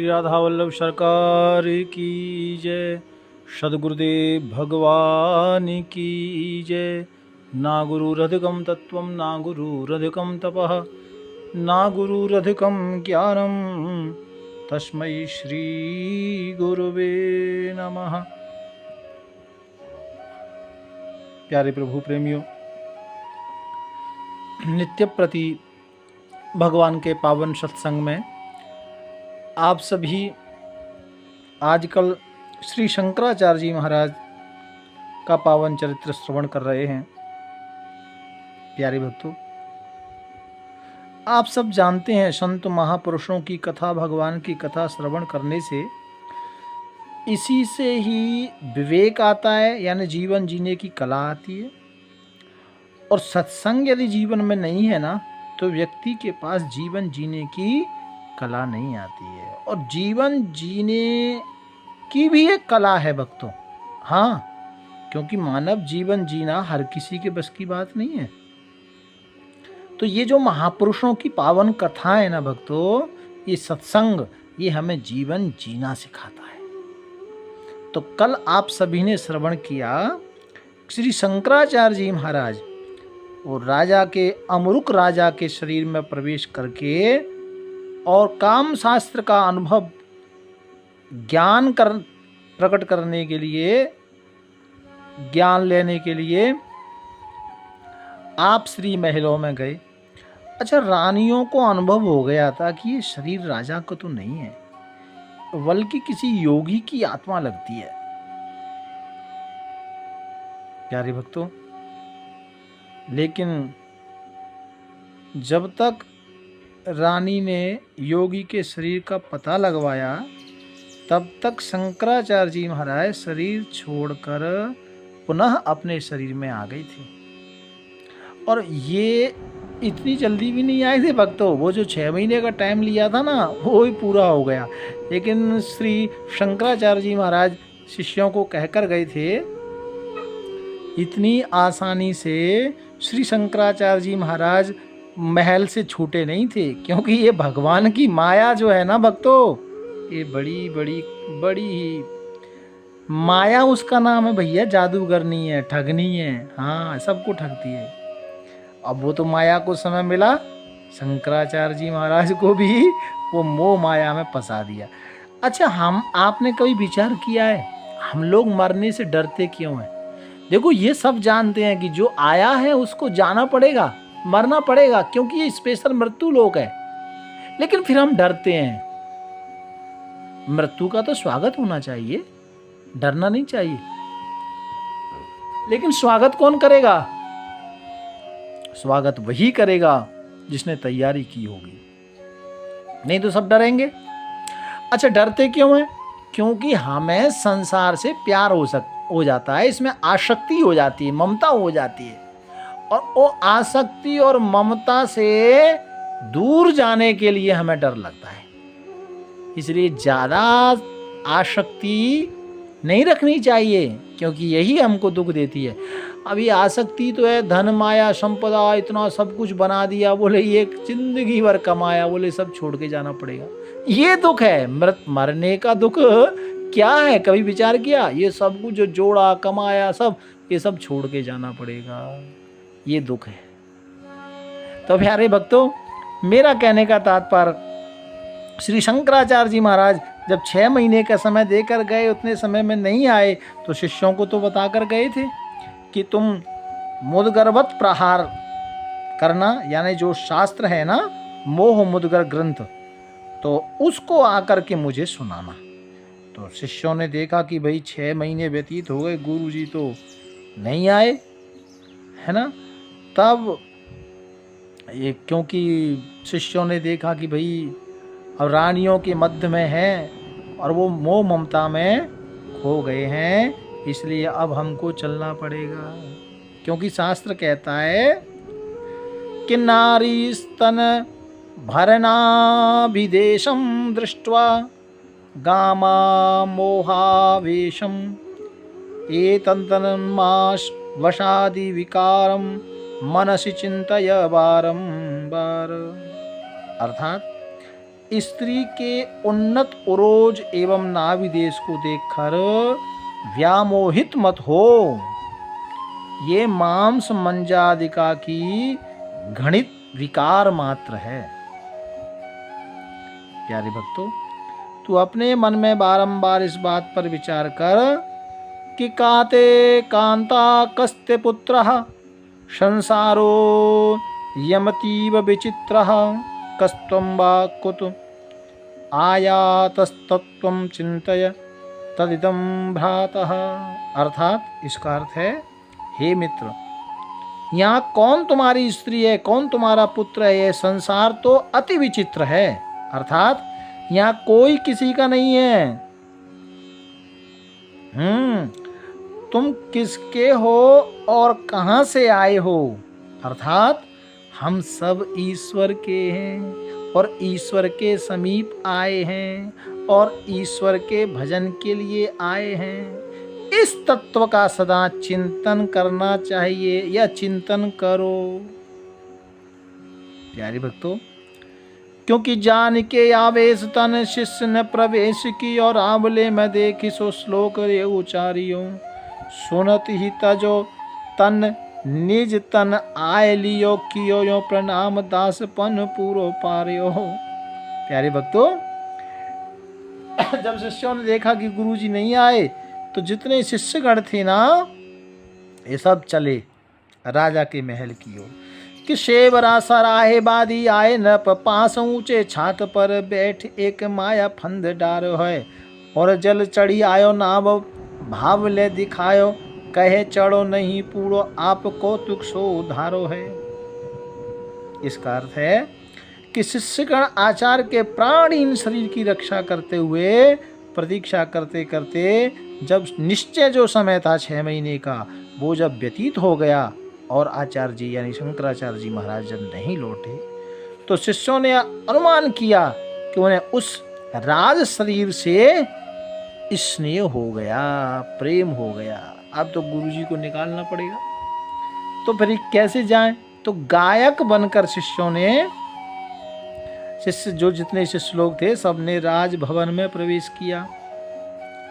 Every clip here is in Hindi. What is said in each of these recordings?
श्री राधा वल्लभ सरकार की जय। सद्गुरुदेव भगवान की जय। ना गुरुरधिकं तत्त्वं ना गुरुरधिकं तपः ना गुरुरधिकं ज्ञानं तस्मै श्री गुरुवे नमः। प्यारे प्रभु प्रेमियों, नित्य प्रति भगवान के पावन सत्संग में आप सभी आजकल श्री शंकराचार्य जी महाराज का पावन चरित्र श्रवण कर रहे हैं। प्यारे भक्तों, आप सब जानते हैं संत महापुरुषों की कथा, भगवान की कथा श्रवण करने से इसी से ही विवेक आता है, यानी जीवन जीने की कला आती है। और सत्संग यदि जीवन में नहीं है ना, तो व्यक्ति के पास जीवन जीने की कला नहीं आती है। और जीवन जीने की भी एक कला है भक्तों। हाँ, क्योंकि मानव जीवन जीना हर किसी के बस की बात नहीं है। तो ये जो महापुरुषों की पावन कथा है ना भक्तों, ये सत्संग, ये हमें जीवन जीना सिखाता है। तो कल आप सभी ने श्रवण किया श्री शंकराचार्य जी महाराज और राजा के, अमरुक राजा के शरीर में प्रवेश करके और काम शास्त्र का अनुभव ज्ञान प्रकट करने के लिए, ज्ञान लेने के लिए आप श्री महलों में गए। अच्छा, रानियों को अनुभव हो गया था कि ये शरीर राजा को तो नहीं है, बल्कि किसी योगी की आत्मा लगती है। प्यारे भक्तों, लेकिन जब तक रानी ने योगी के शरीर का पता लगवाया, तब तक शंकराचार्य जी महाराज शरीर छोड़कर पुनः अपने शरीर में आ गई थी। और ये इतनी जल्दी भी नहीं आए थे भक्तों। वो जो 6 महीने का टाइम लिया था ना, वो ही पूरा हो गया। लेकिन श्री शंकराचार्य जी महाराज शिष्यों को कहकर गए थे, इतनी आसानी से श्री शंकराचार्य जी महाराज महल से छूटे नहीं थे। क्योंकि ये भगवान की माया जो है ना भक्तों, ये बड़ी बड़ी बड़ी ही माया, उसका नाम है भैया, जादूगरनी है, ठगनी है। हाँ, सबको ठगती है। अब वो तो माया को समय मिला, शंकराचार्य जी महाराज को भी वो मोह माया में फंसा दिया। अच्छा, आपने कभी विचार किया है हम लोग मरने से डरते क्यों हैं? देखो, ये सब जानते हैं कि जो आया है उसको जाना पड़ेगा, मरना पड़ेगा, क्योंकि ये स्पेशल मृत्यु लोक है। लेकिन फिर हम डरते हैं। मृत्यु का तो स्वागत होना चाहिए, डरना नहीं चाहिए। लेकिन स्वागत कौन करेगा? स्वागत वही करेगा जिसने तैयारी की होगी, नहीं तो सब डरेंगे। अच्छा, डरते क्यों हैं? क्योंकि हमें संसार से प्यार हो जाता है, इसमें आसक्ति हो जाती है, ममता हो जाती है। और वो आसक्ति और ममता से दूर जाने के लिए हमें डर लगता है। इसलिए ज़्यादा आसक्ति नहीं रखनी चाहिए, क्योंकि यही हमको दुख देती है। अभी आसक्ति तो है धन माया संपदा, इतना सब कुछ बना दिया, बोले ये जिंदगी भर कमाया, बोले सब छोड़ के जाना पड़ेगा। ये दुख है। मरने का दुख क्या है? कभी विचार किया? ये सब कुछ जो जोड़ा कमाया, सब ये सब छोड़ के जाना पड़ेगा, ये दुख है। तो प्यारे भक्तों, मेरा कहने का तात्पर्य, श्री शंकराचार्य जी महाराज जब 6 महीने का समय देकर गए, उतने समय में नहीं आए, तो शिष्यों को तो बता कर गए थे कि तुम मुद्गरवत प्रहार करना, यानी जो शास्त्र है ना, मोह मुद्गर ग्रंथ, तो उसको आकर के मुझे सुनाना। तो शिष्यों ने देखा कि भाई 6 महीने व्यतीत हो गए, गुरु जी तो नहीं आए, है ना। तब ये, क्योंकि शिष्यों ने देखा कि भाई अब रानियों के मध्य में हैं और वो मोह ममता में खो गए हैं, इसलिए अब हमको चलना पड़ेगा। क्योंकि शास्त्र कहता है कि नारी स्तन भरनाभिदेशं दृष्ट्वा गामा मोहावेशम एतन्तन्माश वशादि विकारम मनसि चिंतय बारंबार। अर्थात स्त्री के उन्नत उरोज एवं नाभिदेश को देखकर व्यामोहित मत हो। ये मांस मंजादिका की घृणित विकार मात्र है। प्यारे भक्तों, तू अपने मन में बारंबार इस बात पर विचार कर कि काते कांता कस्ते पुत्रः संसारो यमतीव विचित्रः कस्त्वं वा कुत आयातस्तत्त्वं चिन्तय तदिदं भ्रातः। अर्थात इसका अर्थ है, हे मित्र, यहाँ कौन तुम्हारी स्त्री है, कौन तुम्हारा पुत्र है, यह संसार तो अति विचित्र है। अर्थात यहाँ कोई किसी का नहीं है। तुम किसके हो और कहाँ से आए हो? अर्थात हम सब ईश्वर के हैं और ईश्वर के समीप आए हैं और ईश्वर के भजन के लिए आए हैं। इस तत्व का सदा चिंतन करना चाहिए या चिंतन करो। प्यारे भक्तों, क्योंकि जान के आवेश तन शिष्य ने प्रवेश की और आंवले में देखी सो श्लोक रे उचारियो सुनत ही तजो तन निज तन आय लियो कियो यो प्रणाम दास पन पूरो पारियो। प्यारे भक्तों, जब शिष्यों ने देखा कि गुरुजी नहीं आए तो जितने शिष्यगण थे ना, ये सब चले राजा के महल की ओर। कि शेवरा सराहे बादी आए न पास ऊंचे छात पर बैठ एक माया फंद डार है और जल चढ़ी आयो नाव भाव ले दिखायो कहे चढ़ो नहीं पूरो आप कौतुक सो उधारो है। इसका अर्थ है कि शिष्यगण आचार्य के प्राणहीन शरीर की रक्षा करते हुए प्रतीक्षा करते करते जब निश्चय जो समय था 6 महीने का, वो जब व्यतीत हो गया और आचार्य जी यानी शंकराचार्य जी महाराज जब नहीं लौटे, तो शिष्यों ने अनुमान किया कि उन्हें उस राज शरीर से स्नेह हो गया, प्रेम हो गया। अब तो गुरुजी को निकालना पड़ेगा, तो फिर कैसे जाएं? तो गायक बनकर शिष्यों ने, शिष्य जो जितने शिष्य लोग थे सबने राजभवन में प्रवेश किया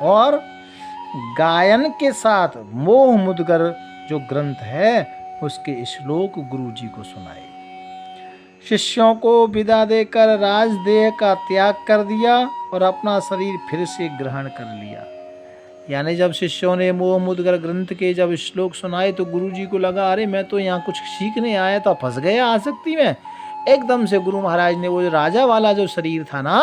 और गायन के साथ मोह मुद्गर जो ग्रंथ है उसके श्लोक गुरुजी को सुनाए। शिष्यों को विदा देकर राजदेह का त्याग कर दिया और अपना शरीर फिर से ग्रहण कर लिया। यानी जब शिष्यों ने मोह मुद्गर ग्रंथ के जब श्लोक सुनाए तो गुरुजी को लगा, अरे मैं तो यहाँ कुछ सीखने आया था, फंस गया आसक्ति में। एकदम से गुरु महाराज ने वो राजा वाला जो शरीर था ना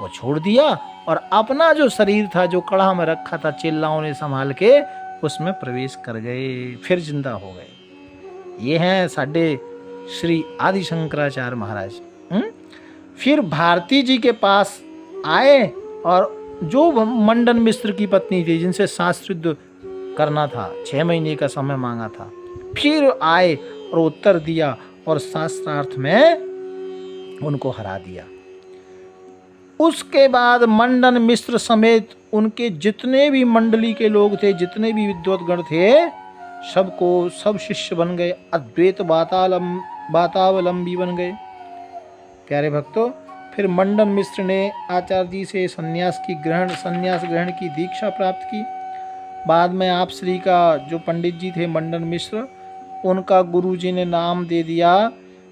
वो छोड़ दिया और अपना जो शरीर था जो कड़ा में रखा था चेलाओं ने संभाल के, उसमें प्रवेश कर गए, फिर जिंदा हो गए। ये हैं साडे श्री आदि शंकराचार्य महाराज। फिर भारती जी के पास आए और जो मंडन मिश्र की पत्नी थी जिनसे शास्त्र करना था, 6 महीने का समय मांगा था, फिर आए और उत्तर दिया और शास्त्रार्थ में उनको हरा दिया। उसके बाद मंडन मिश्र समेत उनके जितने भी मंडली के लोग थे, जितने भी विद्वतगण थे, सबको सब शिष्य बन गए, अद्वैत बातावलंबी बन गए। प्यारे भक्तों, फिर मंडन मिश्र ने आचार्य जी से संन्यास ग्रहण की दीक्षा प्राप्त की। बाद में आप श्री का जो पंडित जी थे मंडन मिश्र, उनका गुरु जी ने नाम दे दिया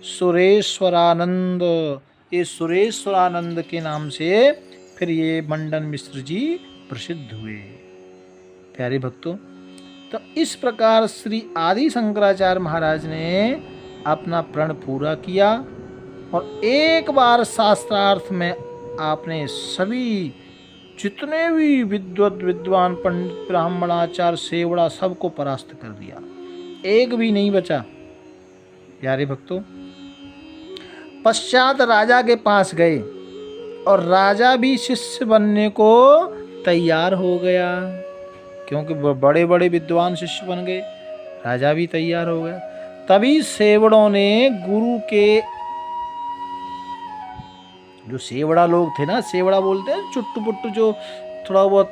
सुरेश्वरानंद। ये सुरेश्वरानंद के नाम से फिर ये मंडन मिश्र जी प्रसिद्ध हुए। प्यारे भक्तों, तो इस प्रकार श्री आदि शंकराचार्य महाराज ने अपना प्रण पूरा किया और एक बार शास्त्रार्थ में आपने सभी जितने भी विद्वान पंडित ब्राह्मणाचार्य सेवड़ा सबको परास्त कर दिया, एक भी नहीं बचा। प्यारे भक्तों, पश्चात राजा के पास गए और राजा भी शिष्य बनने को तैयार हो गया, क्योंकि बड़े बड़े विद्वान शिष्य बन गए, राजा भी तैयार हो गया। तभी सेवड़ों ने गुरु के जो सेवड़ा लोग थे ना, सेवड़ा बोलते हैं चुट्टू पुट्टू जो थोड़ा बहुत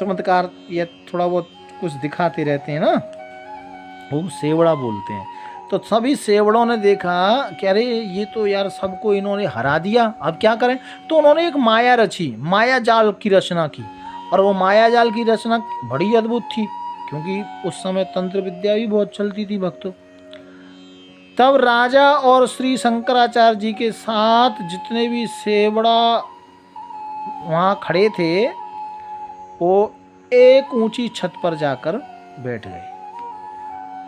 चमत्कार या थोड़ा बहुत कुछ दिखाते रहते हैं ना, वो सेवड़ा बोलते हैं। तो सभी सेवड़ों ने देखा कि अरे ये तो यार सबको इन्होंने हरा दिया, अब क्या करें। तो उन्होंने एक माया रची, माया जाल की रचना की। और वो माया जाल की रचना बड़ी अद्भुत थी, क्योंकि उस समय तंत्र विद्या भी बहुत चलती थी भक्तों। तब राजा और श्री शंकराचार्य जी के साथ जितने भी सेवड़ा वहाँ खड़े थे, वो एक ऊंची छत पर जाकर बैठ गए।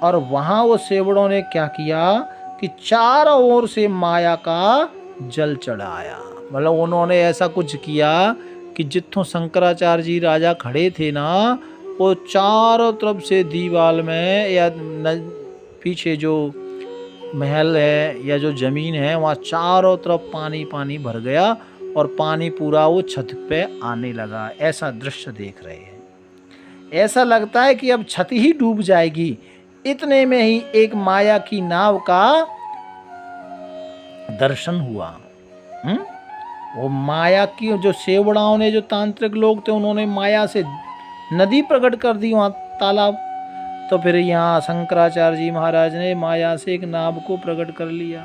और वहाँ वो सेवड़ों ने क्या किया कि चारों ओर से माया का जल चढ़ाया। मतलब उन्होंने ऐसा कुछ किया कि जितों शंकराचार्य जी राजा खड़े थे ना, वो चारों तरफ से दीवाल में या पीछे जो महल है या जो ज़मीन है, वहाँ चारों तरफ पानी पानी भर गया और पानी पूरा वो छत पे आने लगा। ऐसा दृश्य देख रहे हैं। ऐसा लगता है कि अब छत ही डूब जाएगी। इतने में ही एक माया की नाव का दर्शन हुआ। वो माया की जो सेवड़ाओं ने, जो तांत्रिक लोग थे, उन्होंने माया से नदी प्रकट कर दी वहाँ, तालाब। तो फिर यहाँ शंकराचार्य जी महाराज ने माया से एक नाव को प्रकट कर लिया।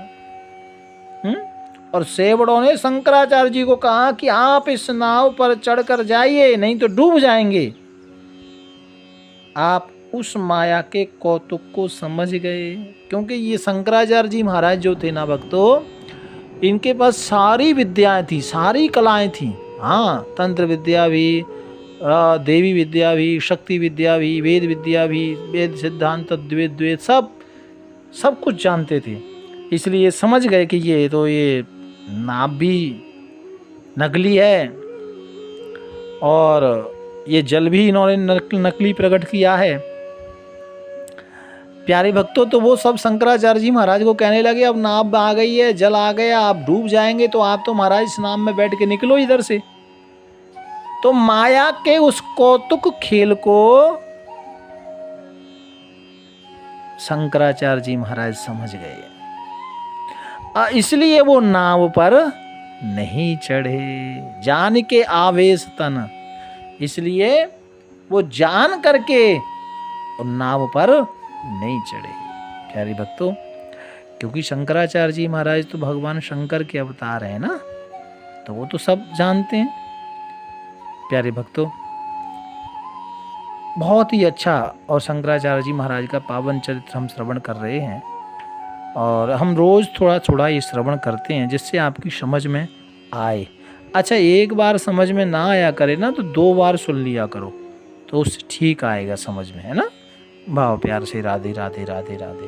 और सेवड़ों ने शंकराचार्य जी को कहा कि आप इस नाव पर चढ़कर जाइए, नहीं तो डूब जाएंगे। आप उस माया के कौतुक को समझ गए, क्योंकि ये शंकराचार्य जी महाराज जो थे ना भक्तों, इनके पास सारी विद्याएं थी, सारी कलाएं थी। हाँ, तंत्र विद्या भी, देवी विद्या भी, शक्ति विद्या भी, वेद विद्या भी, वेद सिद्धांत द्वैत सब कुछ जानते थे। इसलिए समझ गए कि ये नाव भी नकली है और ये जल भी इन्होंने नकली प्रकट किया है। प्यारे भक्तों, तो वो सब शंकराचार्य जी महाराज को कहने लगे, अब नाव आ गई है, जल आ गया, आप डूब जाएंगे, तो आप तो महाराज इस नाव में बैठ के निकलो इधर से। तो माया के उस कौतुक खेल को शंकराचार्य जी महाराज समझ गए, इसलिए वो नाव पर नहीं चढ़े। जान के आवेश तन, इसलिए वो जान करके नाव पर नहीं चढ़े। प्यारे भक्तों, क्योंकि शंकराचार्य जी महाराज तो भगवान शंकर के अवतार हैं ना, तो वो तो सब जानते हैं। प्यारे भक्तों, बहुत ही अच्छा और शंकराचार्य जी महाराज का पावन चरित्र हम श्रवण कर रहे हैं, और हम रोज़ थोड़ा थोड़ा ये श्रवण करते हैं जिससे आपकी समझ में आए। अच्छा, एक बार समझ में ना आया करे ना, तो 2 बार सुन लिया करो, तो उससे ठीक आएगा समझ में, है ना। भाव प्यार से राधे राधे राधे राधे।